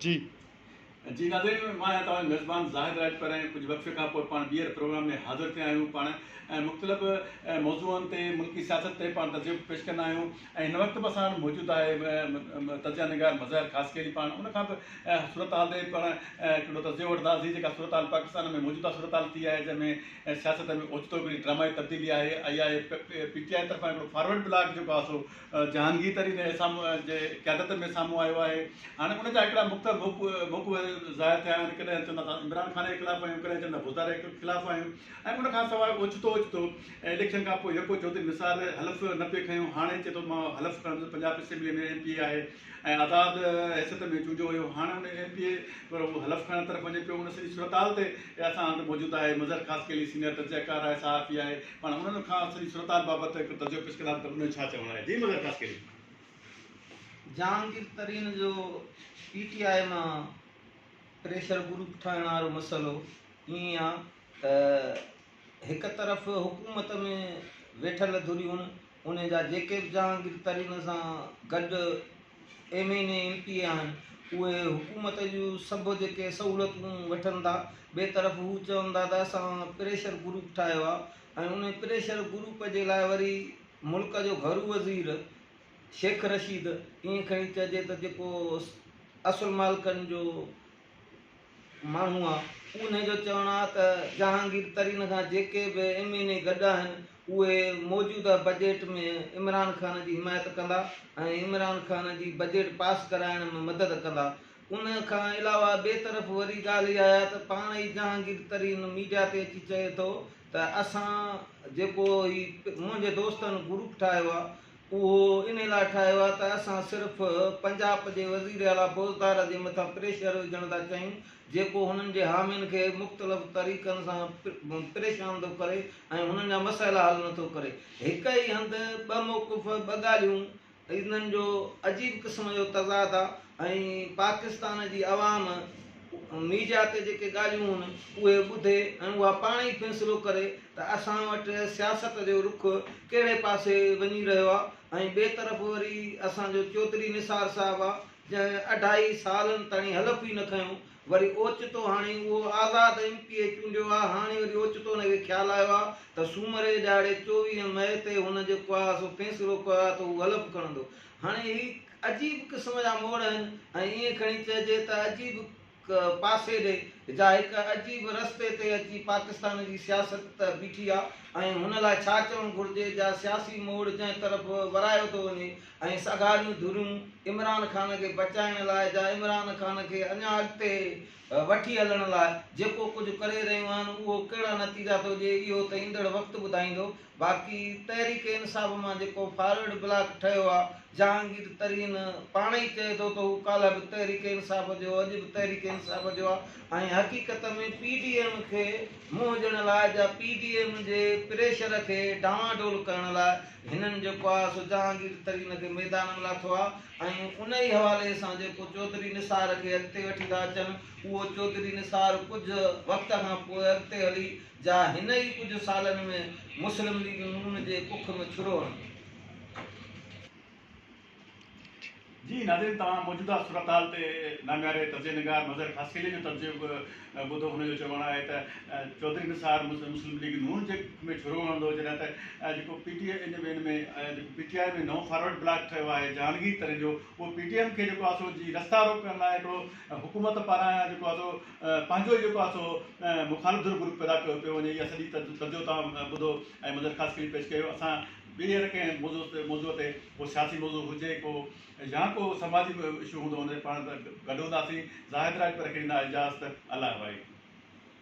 जी जी नाज़रीन, मां तव्हां मेज़बान ज़ाहिद राजपर ऐं कुझु वक़्फ़े खां पोइ पाण ॿीहर प्रोग्राम में हाज़िर थिया आहियूं। पाण मुख़्तलिफ़ मौज़ूअनि ते मुल्की सियासत ते पाण तजुर्बो पेश कंदा आहियूं ऐं हिन वक़्तु बि साण मौजूदु आहे तजिया निगार मज़हर ख़ासि कहिड़ी पाण उन खां बि सूरत हाल ते पाण हिकिड़ो तजियो वठंदासीं जेका सूरत हाल पाकिस्तान में मौजूदा सूरत हाल थी आहे, जंहिंमें सियासत में ओचितो हिकिड़ी ड्रामाई तब्दीली आहे आई आहे। PTI तरफ़ां हिकिड़ो फॉरवर्ड ब्लॉक जेको आहे सो जहांगीर तरीन साम्हूं जे क़यादत में साम्हूं आयो आहे। हाणे उन जा हिकिड़ा मुख़्तलिफ़ मौक़ू ज़ाहिर थिया आहिनि। कॾहिं चवंदा त इमरान ख़ान जे ख़िलाफ़ु आहियूं, कॾहिं चवंदा बुज़ार जे ख़िलाफ़ु आहियूं। ऐं उन खां सवाइ ओचितो इलेक्शन खां पोइ यको चौधरी निसार हलफ़ न पिए खयूं, हाणे चए थो मां हलफ़ खणंदुसि। पंजाब असेंबली में MPA आहे ऐं आज़ाद हैसियत में चूंडियो हुयो। हाणे उन MPA पर उहो हलफ़ खणण तरफ़ वञे पियो। उन सॼी सूरत हाल ते असां हंधि मौजूदु आहे मज़हर ख़ासि कहिड़ी सीनियर तजज़ियाकार आहे, सहाफ़ी आहे। पाण उन्हनि खां सॼी सूरत हाल बाबति हिकु तजुर्बो पेश कंदा त उन छा चवणु आहे। जी मज़हर ख़ासि कहिड़ी जहांगीर तरीन जो PTI मां प्रेशर ग्रुप ठाहिण वारो मसइलो ईअं आहे त हिकु तरफ़ हुकूमत में वेठल धुरियूं उन जा जेके बि जहांगीर तरीन सां गॾु MNA MPA आहिनि उहे हुकूमत जूं सभु जेके सहूलियतूं वठनि था। ॿिए तरफ़ हू चवंदा त असां प्रेशर ग्रुप ठाहियो आहे ऐं उन प्रेशर ग्रुप जे लाइ वरी मुल्क जो घरू वज़ीर शेख रशीद ईअं खणी चइजे त जेको असुल मालिकनि जो माण्हू आहे उन जो चवणु आहे त जहांगीर तरीन खां जेके बि MNA गॾु आहिनि उहे मौजूदा बजट में इमरान ख़ान जी हिमायत कंदा ऐं इमरान ख़ान जी बजट पास कराइण में मदद कंदा। उन खां अलावा ॿिए तरफ़ वरी ॻाल्हि इहा आहे त पाण ई जहांगीर तरीन मीडिया ते अची चए थो त असां जेको ही मुंहिंजे दोस्तनि ग्रुप ठाहियो आहे उहो इन लाइ ठाहियो आहे त असां सिर्फ़ु पंजाब जे वज़ीर आला फौजदार जे मथां प्रेशर विझण था चाहियूं, जेको हुननि जे हामियुनि खे मुख़्तलिफ़ तरीक़नि सां परेशान थो करे ऐं हुननि जा मसइला हल नथो करे। हिक ई हंधि ॿ मौक़िफ़ ॿ ॻाल्हियूं इन्हनि जो अजीब क़िस्म जो तज़ाद आहे ऐं पाकिस्तान जी अवाम मीडिया ते जेके ॻाल्हियूं आहिनि उहे ॿुधे ऐं उहा पाण ई फ़ैसिलो करे त असां वटि सियासत जो रुख कहिड़े पासे वञी रहियो आहे। ऐं ॿिए तरफ़ वरी असांजो चौधरी निसार साहिबु आहे जंहिं 2.5 सालनि ताईं हलफ़ ई न खयूं, वरी ओचितो हाणे उहो आज़ाद MPA चूंडियो आहे। हाणे वरी ओचितो हुनखे ख़्यालु आयो आहे त सूमर जे ॾियारे 24 मई ते हुन जेको आहे सो फ़ैसिलो कयो आहे त उहो हलफ़ खणंदो। हाणे ही अजीब क़िस्म जा मोड़ आहिनि ऐं ईअं खणी चइजे त अजीब पासे ॾे जा हिकु अजीब रस्ते ते अची पाकिस्तान जी सियासत बीठी आहे ऐं हुन लाइ छा चवणु घुरिजे। जा सियासी मोड़ जंहिं तरफ़ वरायो थो वञे ऐं सॻारियूं धुरियूं इमरान ख़ान खे बचाइण लाइ जा इमरान ख़ान खे अञा अॻिते वठी हलण लाइ जेको कुझु करे रहियूं आहिनि उहो कहिड़ा नतीजा थो ॾिए इहो त ईंदड़ वक़्तु ॿुधाईंदो। बाक़ी तहरीक इंसाफ़ मां जेको फॉरवर्ड ब्लॉक ठहियो आहे जहांगीर तरीन पाण ई चए थो त हू काल्ह बि तहरीक इंसाफ़ जो अॼु बि तहरीक इंसाफ़ जो आहे ऐं हक़ीक़त में PDM खे मुंहुं ॾियण लाइ जा PDM जे प्रेशर खे डावाडोल करण लाइ हिननि जेको आहे सो जहांगीर तरीन खे मैदान में लाथो आहे। ऐं उन ई हवाले सां जेको चौधरी निसार खे अॻिते वठी था अचनि उहो चौधरी निसार कुझु वक़्त खां पोइ अॻिते हली जा हिन ई कुझु सालनि में मुस्लिम लीग नून जे कुख में छुरो हणंदो। जी नाज़रीन, तव्हां मौजूदा सूरत हाल ते नाम्यारे तजिया निगार मज़हर ख़ासि जो तजुर्बो ॿुधो। हुनजो चवणु आहे त चौधरी निसार मुस्लिम लीग नून जे में छुरो हणंदो, जॾहिं त जेको PTI में जेको PTI में नओं फॉरवर्ड ब्लॉक ठहियो आहे जहांगीर तरीन जो, उहो PTM खे जेको आहे सो जी रस्ता रोकण लाइ हिकिड़ो हुकूमत पारां जेको आहे सो पंहिंजो जेको आहे सो मुखालिफ़ ग्रुप पैदा कयो पियो वञे। इहा सॼी तजुर्बो तव्हां ॿुधो ऐं मज़हर ख़ासि पेश कयो। असां ॿीहर कंहिं मौज़ूअ ते को सियासी मौज़ू हुजे को या को समाजी इशू हूंदो हुन पाण गॾु हूंदासीं। ज़ाहिद राजपर खे ॾींदा इजाज़त। अल्लाह भाई।